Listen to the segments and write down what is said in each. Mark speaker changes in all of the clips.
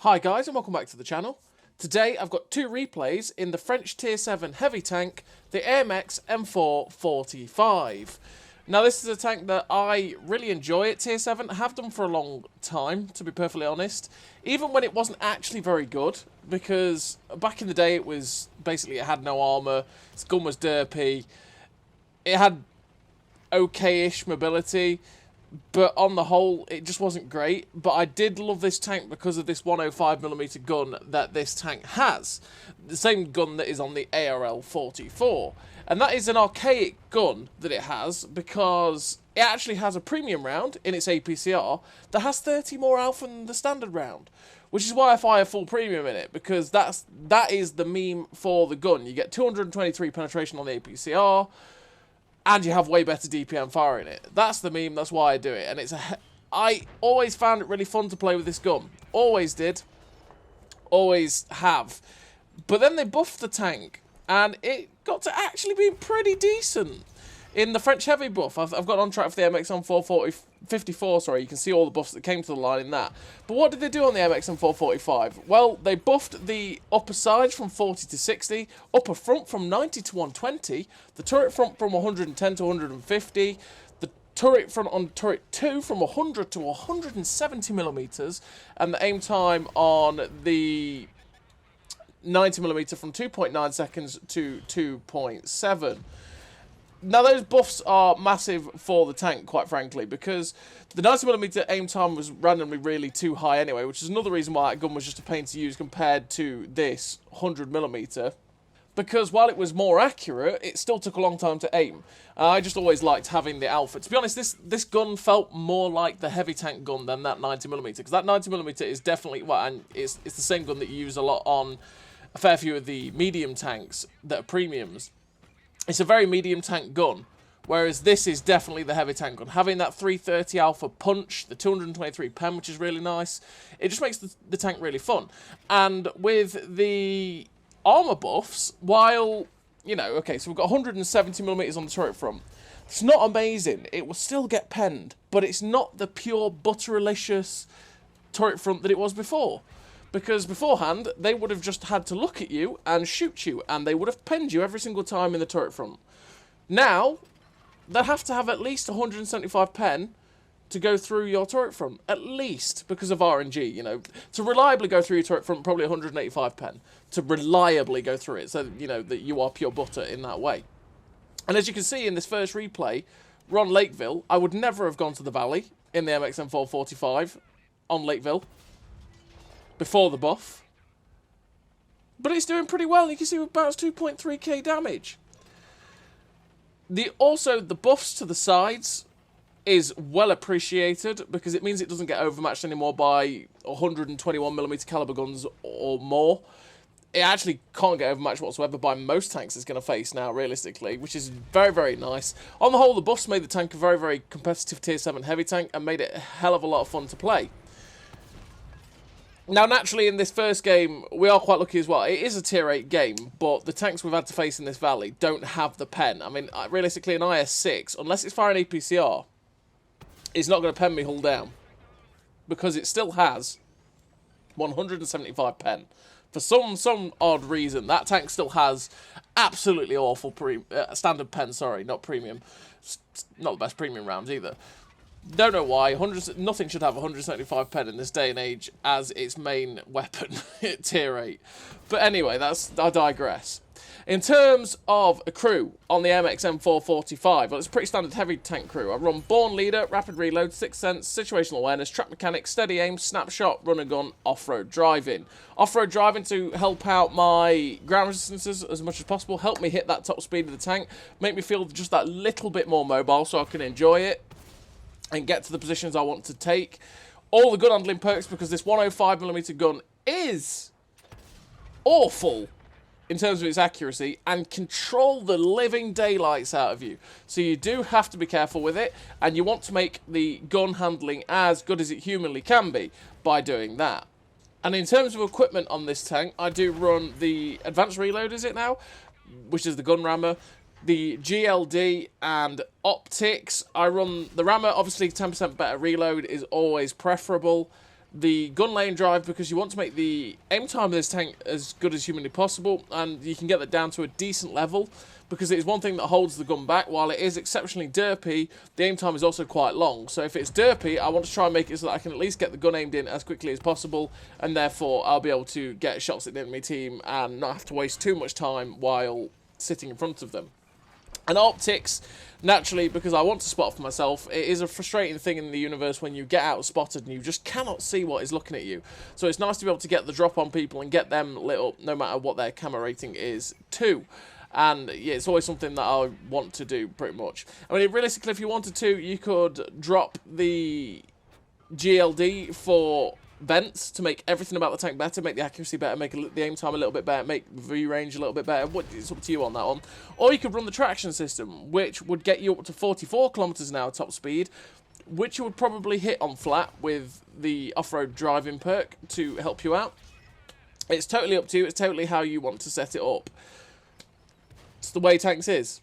Speaker 1: Hi guys and welcome back to the channel. Today I've got two replays in the French Tier 7 heavy tank, the AMX M4 45. Now this is a tank that I really enjoy at Tier 7, I have done for a long time to be perfectly honest, even when it wasn't actually very good, because back in the day it had no armour, its gun was derpy, it had okay-ish mobility, but on the whole, it just wasn't great. But I did love this tank because of this 105mm gun that this tank has. The same gun that is on the ARL 44. And that is an archaic gun that it has because it actually has a premium round in its APCR that has 30 more alpha than the standard round. Which is why I fire full premium in it, because that is the meme for the gun. You get 223 penetration on the APCR, and you have way better DPM fire in it. That's the meme, that's why I do it. And I always found it really fun to play with this gun. Always did. Always have. But then they buffed the tank, and it got to actually be pretty decent. In the French heavy buff, I've got on track for the AMX M4 54, sorry, you can see all the buffs that came to the line in that. But what did they do on the AMX M4 45? Well, they buffed the upper sides from 40 to 60, upper front from 90 to 120, the turret front from 110 to 150, the turret front on turret 2 from 100 to 170mm, and the aim time on the 90mm from 2.9 seconds to 2.7. Now, those buffs are massive for the tank, quite frankly, because the 90mm aim time was randomly really too high anyway, which is another reason why that gun was just a pain to use compared to this 100mm. Because while it was more accurate, it still took a long time to aim. I just always liked having the alpha. To be honest, this gun felt more like the heavy tank gun than that 90mm, because that 90mm is definitely, well, and it's the same gun that you use a lot on a fair few of the medium tanks that are premiums. It's a very medium tank gun, whereas this is definitely the heavy tank gun. Having that 330 alpha punch, the 223 pen, which is really nice, it just makes the tank really fun. And with the armour buffs, while, you know, okay, so we've got 170mm on the turret front. It's not amazing. It will still get penned, but it's not the pure butteralicious turret front that it was before. Because beforehand, they would have just had to look at you and shoot you, and they would have penned you every single time in the turret front. Now, they'll have to have at least 175 pen to go through your turret front. At least, because of RNG, you know. To reliably go through your turret front, probably 185 pen. To reliably go through it, so, you know, that you are pure butter in that way. And as you can see in this first replay, we're on Lakeville. I would never have gone to the Valley in the AMX M4 45 on Lakeville before the buff, but it's doing pretty well. You can see we bounced 2.3k damage. Also, the buffs to the sides is well appreciated because it means it doesn't get overmatched anymore by 121mm caliber guns or more. It actually can't get overmatched whatsoever by most tanks it's going to face now, realistically, which is very, very nice. On the whole, the buffs made the tank a very, very competitive Tier 7 heavy tank and made it a hell of a lot of fun to play. Now, naturally, in this first game, we are quite lucky as well. It is a Tier 8 game, but the tanks we've had to face in this valley don't have the pen. I mean, realistically, an IS-6, unless it's firing APCR, is not going to pen me hull down. Because it still has 175 pen. For some odd reason, that tank still has absolutely awful standard pen, sorry, not premium. Not the best premium rounds either. Don't know why. Nothing should have 175 pen in this day and age as its main weapon at Tier 8. But anyway, I digress. In terms of a crew on the AMX M4 45, well, it's a pretty standard heavy tank crew. I run Born Leader, Rapid Reload, Sixth Sense, Situational Awareness, Track Mechanics, Steady Aim, Snapshot, Run and Gun, Off-Road Driving. Off-Road Driving to help out my ground resistances as much as possible, help me hit that top speed of the tank, make me feel just that little bit more mobile so I can enjoy it and get to the positions I want to take. All the gun handling perks, because this 105mm gun is awful in terms of its accuracy and control the living daylights out of you. So you do have to be careful with it, and you want to make the gun handling as good as it humanly can be by doing that. And in terms of equipment on this tank, I do run the Advanced Reload, is it now? Which is the gun rammer. The GLD and optics. I run the rammer, obviously 10% better reload is always preferable. the gun lane drive, because you want to make the aim time of this tank as good as humanly possible, and you can get that down to a decent level, because it is one thing that holds the gun back. While it is exceptionally derpy, the aim time is also quite long. So if it's derpy, I want to try and make it so that I can at least get the gun aimed in as quickly as possible, and therefore I'll be able to get shots at the enemy team and not have to waste too much time while sitting in front of them. And optics, naturally, because I want to spot for myself, it is a frustrating thing in the universe when you get out spotted and you just cannot see what is looking at you. So it's nice to be able to get the drop on people and get them lit up, no matter what their camera rating is too. And yeah, it's always something that I want to do, pretty much. I mean, realistically, if you wanted to, you could drop the GLD for vents to make everything about the tank better, make the accuracy better, make the aim time a little bit better, make the view range a little bit better. It's up to you on that one. Or you could run the traction system, which would get you up to 44 kilometers an hour top speed, which you would probably hit on flat with the off-road driving perk to help you out. It's totally up to you. It's totally how you want to set it up. It's the way tanks is.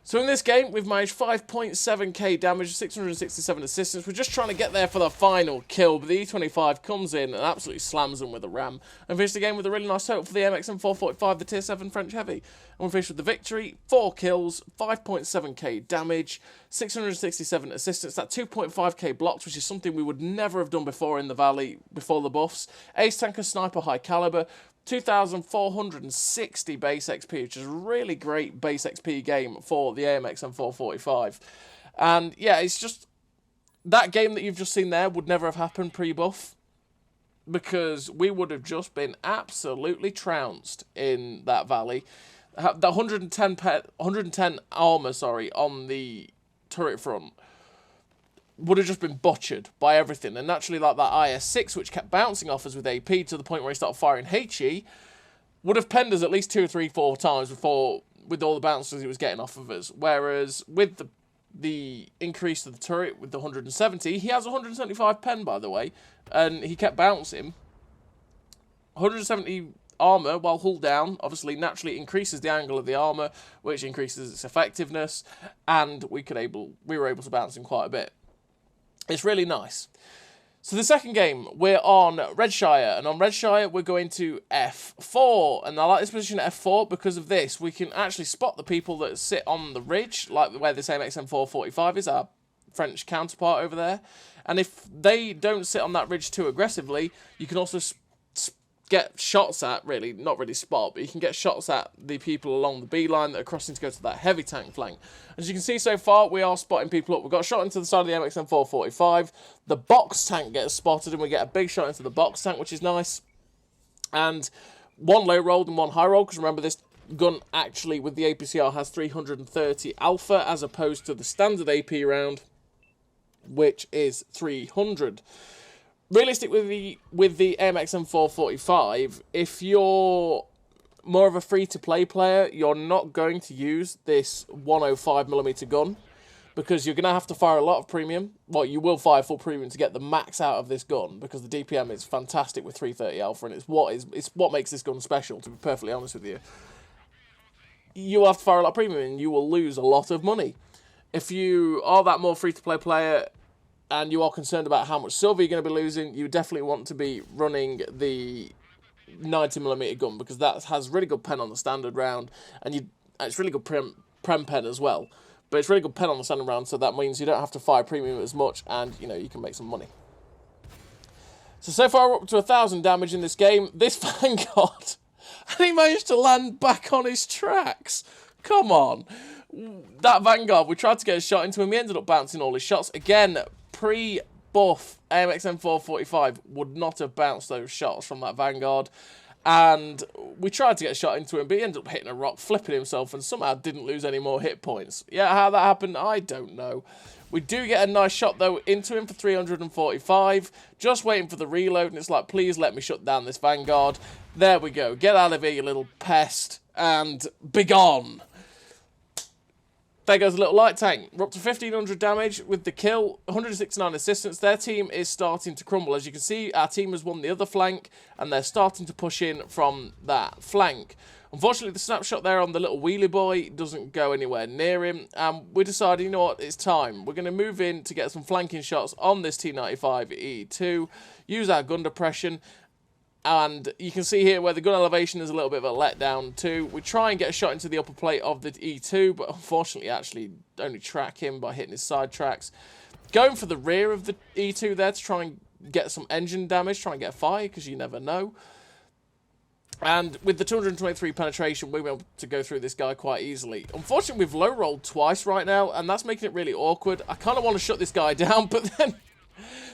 Speaker 1: So in this game, we've managed 5.7k damage, 667 assistance. We're just trying to get there for the final kill, but the E25 comes in and absolutely slams them with a ram. And finished the game with a really nice total for the AMX M4 the Tier 7 French Heavy. And we finished with the victory, 4 kills, 5.7k damage, 667 assistance. That 2.5k blocks, which is something we would never have done before in the Valley, before the buffs. Ace Tanker Sniper High Caliber. 2,460 base XP, which is a really great base XP game for the AMX M4 And yeah, it's just, that game that you've just seen there would never have happened pre-buff, because we would have just been absolutely trounced in that Valley. The 110 armor, on the turret front would have just been butchered by everything. And naturally, like that IS-6, which kept bouncing off us with AP to the point where he started firing HE, would have penned us at least 2 or 3, 4 times before, with all the bounces he was getting off of us. Whereas with the increase of the turret with the 170, he has 175 pen, by the way, and he kept bouncing. 170 armor while hull down obviously naturally increases the angle of the armor, which increases its effectiveness, and we were able to bounce him quite a bit. It's really nice. So the second game, we're on Redshire, and on Redshire we're going to F4, and I like this position at F4 because of this. We can actually spot the people that sit on the ridge, like where this AMX M4 is, our French counterpart over there, and if they don't sit on that ridge too aggressively, you can also get shots at, really, not really spot, but you can get shots at the people along the B line that are crossing to go to that heavy tank flank. As you can see so far, we are spotting people up. We've got a shot into the side of the MX M4 The box tank gets spotted, and we get a big shot into the box tank, which is nice. And one low rolled and one high roll, because remember, this gun actually, with the APCR, has 330 alpha, as opposed to the standard AP round, which is 300. Realistic with the AMX M4 if you're more of a free-to-play player, you're not going to use this 105mm gun, because you're going to have to fire a lot of premium. Well, you will fire full premium to get the max out of this gun, because the DPM is fantastic with 330 alpha, and it's what makes this gun special, to be perfectly honest with you. You will have to fire a lot of premium, and you will lose a lot of money. If you are that more free-to-play player, and you are concerned about how much silver you're going to be losing, you definitely want to be running the 90mm gun, because that has really good pen on the standard round, and it's really good prem pen as well. But it's really good pen on the standard round, so that means you don't have to fire premium as much, and you can make some money. So far we're up to 1,000 damage in this game. This Vanguard, and he managed to land back on his tracks. Come on. That Vanguard, we tried to get a shot into him, he ended up bouncing all his shots. Again, pre-buff AMX M4 would not have bounced those shots from that Vanguard, and we tried to get a shot into him, but he ended up hitting a rock, flipping himself, and somehow didn't lose any more hit points. Yeah, how that happened, I don't know. We do get a nice shot, though, into him for 345, just waiting for the reload, and it's like, please let me shut down this Vanguard. There we go, get out of here, you little pest, and begone. There goes a little light tank. We're up to 1,500 damage with the kill, 169 assistance. Their team is starting to crumble. As you can see, our team has won the other flank, and they're starting to push in from that flank. Unfortunately, the snapshot there on the little wheelie boy doesn't go anywhere near him. We decided, you know what, it's time. We're going to move in to get some flanking shots on this T95E2, use our gun depression, and you can see here where the gun elevation is a little bit of a letdown too. We try and get a shot into the upper plate of the E2, but unfortunately actually only track him by hitting his side tracks. Going for the rear of the E2 there to try and get some engine damage, try and get a fire, because you never know. And with the 223 penetration, we were able to go through this guy quite easily. Unfortunately, we've low-rolled twice right now, and that's making it really awkward. I kind of want to shut this guy down, but then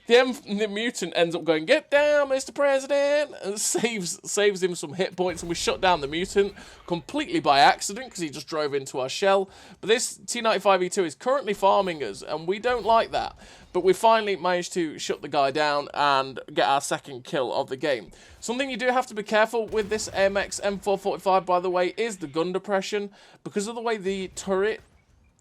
Speaker 1: the mutant ends up going, "Get down, Mr. President," and saves him some hit points, and we shut down the mutant completely by accident because he just drove into our shell. But this T95E2 is currently farming us, and we don't like that. But we finally managed to shut the guy down and get our second kill of the game. Something you do have to be careful with this AMX M445, by the way, is the gun depression. Because of the way the turret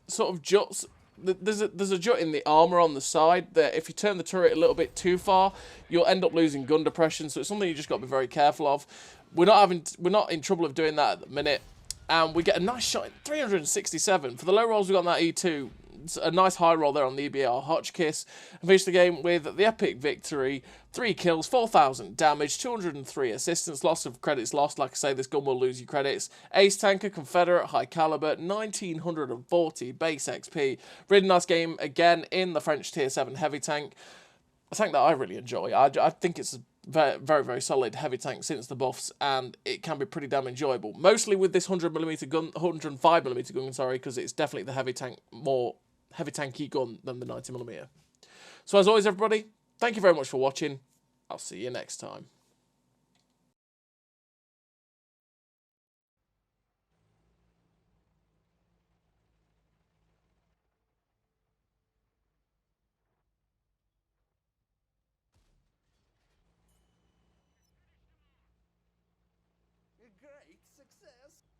Speaker 1: sort of juts, there's a jut in the armor on the side that if you turn the turret a little bit too far, you'll end up losing gun depression. So it's something you just got to be very careful of. We're not in trouble of doing that at the minute, and we get a nice shot at 367 for the low rolls we got on that E2. It's a nice high roll there on the EBR Hotchkiss, and finish the game with the epic victory. 3 kills, 4,000 damage, 203 assistance, loss of credits lost. Like I say, this gun will lose you credits. Ace Tanker, Confederate, High Caliber, 1940 base XP. Really nice game again in the French Tier 7 heavy tank. A tank that I really enjoy. I think it's a very, very solid heavy tank since the buffs, and it can be pretty damn enjoyable. Mostly with this 100mm gun, 105mm gun, sorry, because it's definitely the heavy tanky gun than the 90mm. So as always, everybody, thank you very much for watching. I'll see you next time.
Speaker 2: Great success!